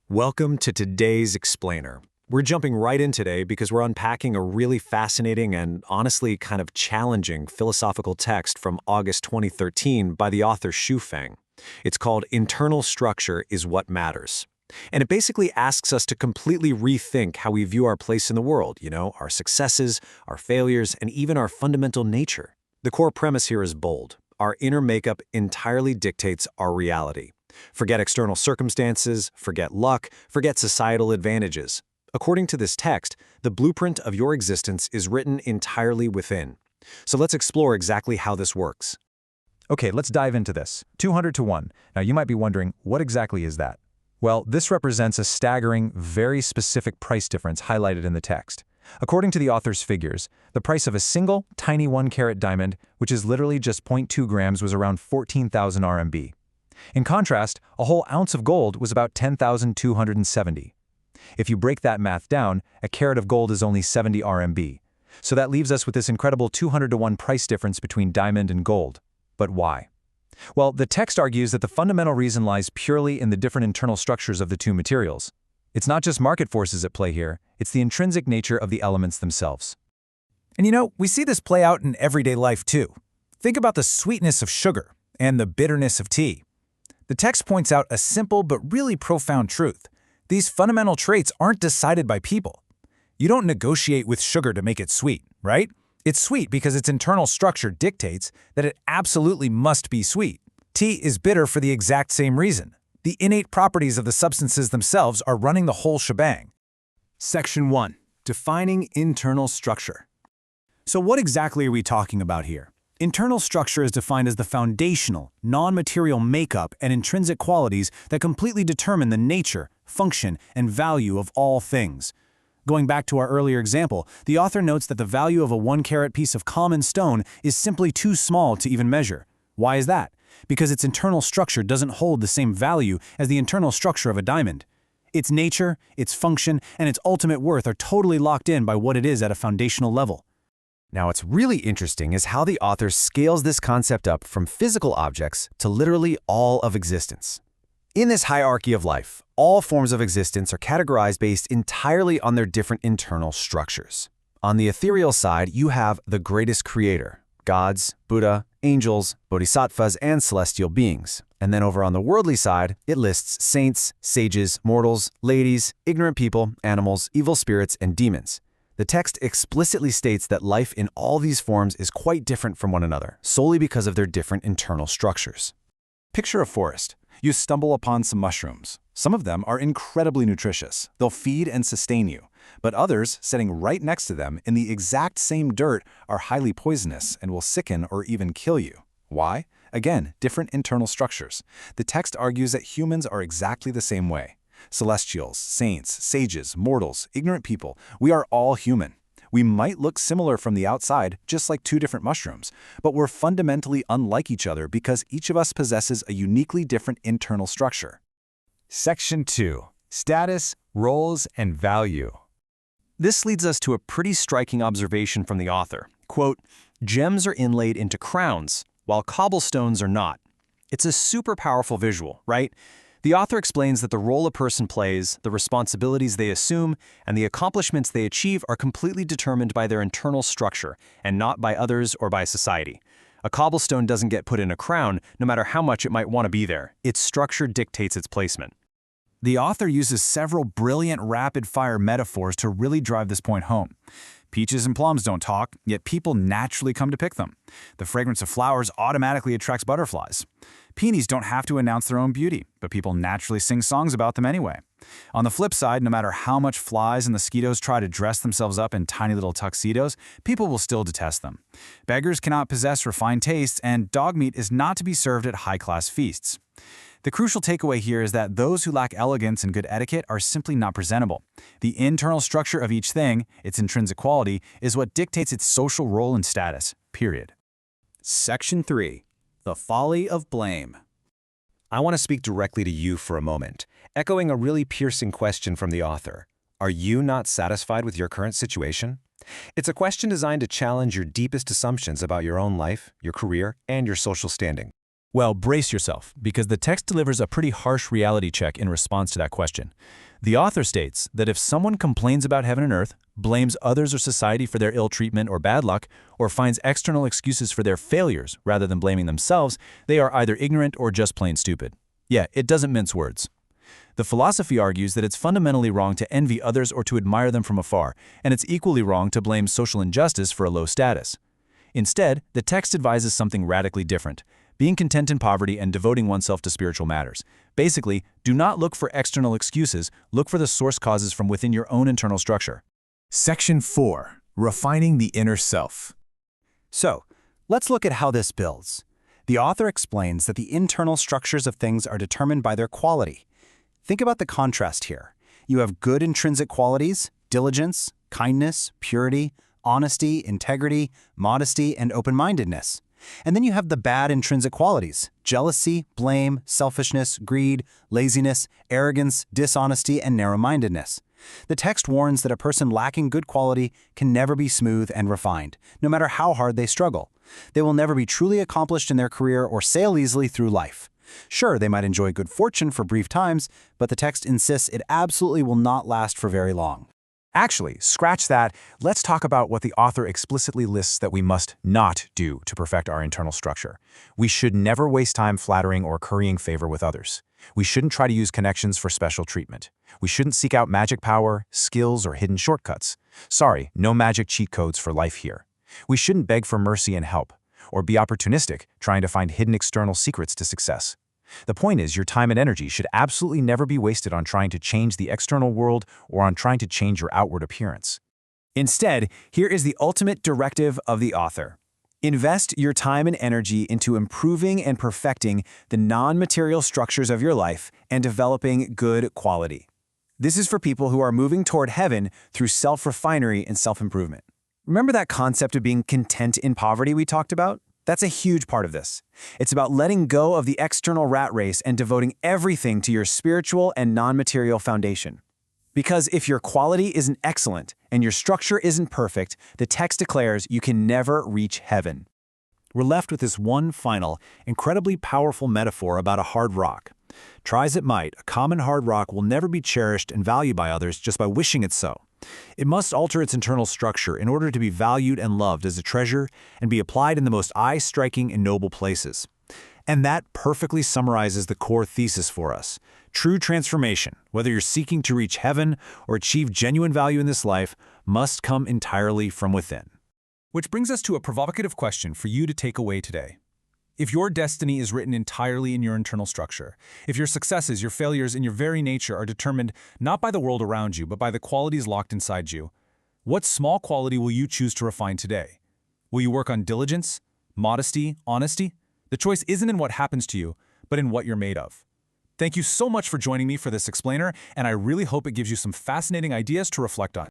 Welcome to today's Explainer. We're jumping right in today because we're unpacking a really fascinating and honestly kind of challenging philosophical text from August 2013 by the author Xu Feng. It's called Internal Structure is What Matters. And it basically asks us to completely rethink how we view our place in the world, our successes, our failures, and even our fundamental nature. The core premise here is bold. Our inner makeup entirely dictates our reality. Forget external circumstances, forget luck, forget societal advantages. According to this text, the blueprint of your existence is written entirely within. So let's explore exactly how this works. Okay, let's dive into this. 200 to 1. Now you might be wondering, what exactly is that? Well, this represents a staggering, very specific price difference highlighted in the text. According to the author's figures, the price of a single, tiny 1-carat diamond, which is literally just 0.2 grams, was around 14,000 RMB. In contrast, a whole ounce of gold was about 10,270. If you break that math down, a carat of gold is only 70 RMB. So that leaves us with this incredible 200 to 1 price difference between diamond and gold. But why? Well, the text argues that the fundamental reason lies purely in the different internal structures of the two materials. It's not just market forces at play here, it's the intrinsic nature of the elements themselves. And we see this play out in everyday life too. Think about the sweetness of sugar and the bitterness of tea. The text points out a simple but really profound truth. These fundamental traits aren't decided by people. You don't negotiate with sugar to make it sweet, right? It's sweet because its internal structure dictates that it absolutely must be sweet. Tea is bitter for the exact same reason. The innate properties of the substances themselves are running the whole shebang. Section 1. Defining internal structure. So what exactly are we talking about here? Internal structure is defined as the foundational, non-material makeup and intrinsic qualities that completely determine the nature, function, and value of all things. Going back to our earlier example, the author notes that the value of a 1-carat piece of common stone is simply too small to even measure. Why is that? Because its internal structure doesn't hold the same value as the internal structure of a diamond. Its nature, its function, and its ultimate worth are totally locked in by what it is at a foundational level. Now, what's really interesting is how the author scales this concept up from physical objects to literally all of existence. In this hierarchy of life, all forms of existence are categorized based entirely on their different internal structures. On the ethereal side, you have the greatest creator, gods, Buddha, angels, bodhisattvas, and celestial beings. And then over on the worldly side, it lists saints, sages, mortals, ladies, ignorant people, animals, evil spirits, and demons. The text explicitly states that life in all these forms is quite different from one another, solely because of their different internal structures. Picture a forest. You stumble upon some mushrooms. Some of them are incredibly nutritious. They'll feed and sustain you. But others, sitting right next to them in the exact same dirt, are highly poisonous and will sicken or even kill you. Why? Again, different internal structures. The text argues that humans are exactly the same way. Celestials, saints, sages, mortals, ignorant people, we are all human. We might look similar from the outside, just like two different mushrooms, but we're fundamentally unlike each other because each of us possesses a uniquely different internal structure. Section 2. Status, roles, and value. This leads us to a pretty striking observation from the author. Quote, "Gems are inlaid into crowns, while cobblestones are not." It's a super powerful visual, right? The author explains that the role a person plays, the responsibilities they assume, and the accomplishments they achieve are completely determined by their internal structure and not by others or by society. A cobblestone doesn't get put in a crown, no matter how much it might want to be there. Its structure dictates its placement. The author uses several brilliant rapid-fire metaphors to really drive this point home. Peaches and plums don't talk, yet people naturally come to pick them. The fragrance of flowers automatically attracts butterflies. Peonies don't have to announce their own beauty, but people naturally sing songs about them anyway. On the flip side, no matter how much flies and mosquitoes try to dress themselves up in tiny little tuxedos, people will still detest them. Beggars cannot possess refined tastes, and dog meat is not to be served at high-class feasts. The crucial takeaway here is that those who lack elegance and good etiquette are simply not presentable. The internal structure of each thing, its intrinsic quality, is what dictates its social role and status, period. Section 3. The folly of blame. I want to speak directly to you for a moment, echoing a really piercing question from the author. Are you not satisfied with your current situation? It's a question designed to challenge your deepest assumptions about your own life, your career, and your social standing. Well, brace yourself, because the text delivers a pretty harsh reality check in response to that question. The author states that if someone complains about heaven and earth, blames others or society for their ill treatment or bad luck, or finds external excuses for their failures rather than blaming themselves, they are either ignorant or just plain stupid. Yeah, it doesn't mince words. The philosophy argues that it's fundamentally wrong to envy others or to admire them from afar, and it's equally wrong to blame social injustice for a low status. Instead, the text advises something radically different: being content in poverty and devoting oneself to spiritual matters. Basically, do not look for external excuses, look for the source causes from within your own internal structure. Section 4. Refining the Inner Self. So, let's look at how this builds. The author explains that the internal structures of things are determined by their quality. Think about the contrast here. You have good intrinsic qualities: diligence, kindness, purity, honesty, integrity, modesty, and open-mindedness. And then you have the bad intrinsic qualities: jealousy, blame, selfishness, greed, laziness, arrogance, dishonesty, and narrow-mindedness. The text warns that a person lacking good quality can never be smooth and refined, no matter how hard they struggle. They will never be truly accomplished in their career or sail easily through life. Sure, they might enjoy good fortune for brief times, but the text insists it absolutely will not last for very long. Actually, scratch that. Let's talk about what the author explicitly lists that we must not do to perfect our internal structure. We should never waste time flattering or currying favor with others. We shouldn't try to use connections for special treatment. We shouldn't seek out magic power, skills, or hidden shortcuts. Sorry, no magic cheat codes for life here. We shouldn't beg for mercy and help, or be opportunistic, trying to find hidden external secrets to success. The point is, your time and energy should absolutely never be wasted on trying to change the external world or on trying to change your outward appearance. Instead, here is the ultimate directive of the author. Invest your time and energy into improving and perfecting the non-material structures of your life and developing good quality. This is for people who are moving toward heaven through self-refinery and self-improvement. Remember that concept of being content in poverty we talked about? That's a huge part of this. It's about letting go of the external rat race and devoting everything to your spiritual and non-material foundation. Because if your quality isn't excellent and your structure isn't perfect, the text declares you can never reach heaven. We're left with this one final, incredibly powerful metaphor about a hard rock. Try as it might, a common hard rock will never be cherished and valued by others just by wishing it so. It must alter its internal structure in order to be valued and loved as a treasure and be applied in the most eye-striking and noble places. And that perfectly summarizes the core thesis for us. True transformation, whether you're seeking to reach heaven or achieve genuine value in this life, must come entirely from within. Which brings us to a provocative question for you to take away today. If your destiny is written entirely in your internal structure, if your successes, your failures, and your very nature are determined not by the world around you, but by the qualities locked inside you, what small quality will you choose to refine today? Will you work on diligence, modesty, honesty? The choice isn't in what happens to you, but in what you're made of. Thank you so much for joining me for this explainer, and I really hope it gives you some fascinating ideas to reflect on.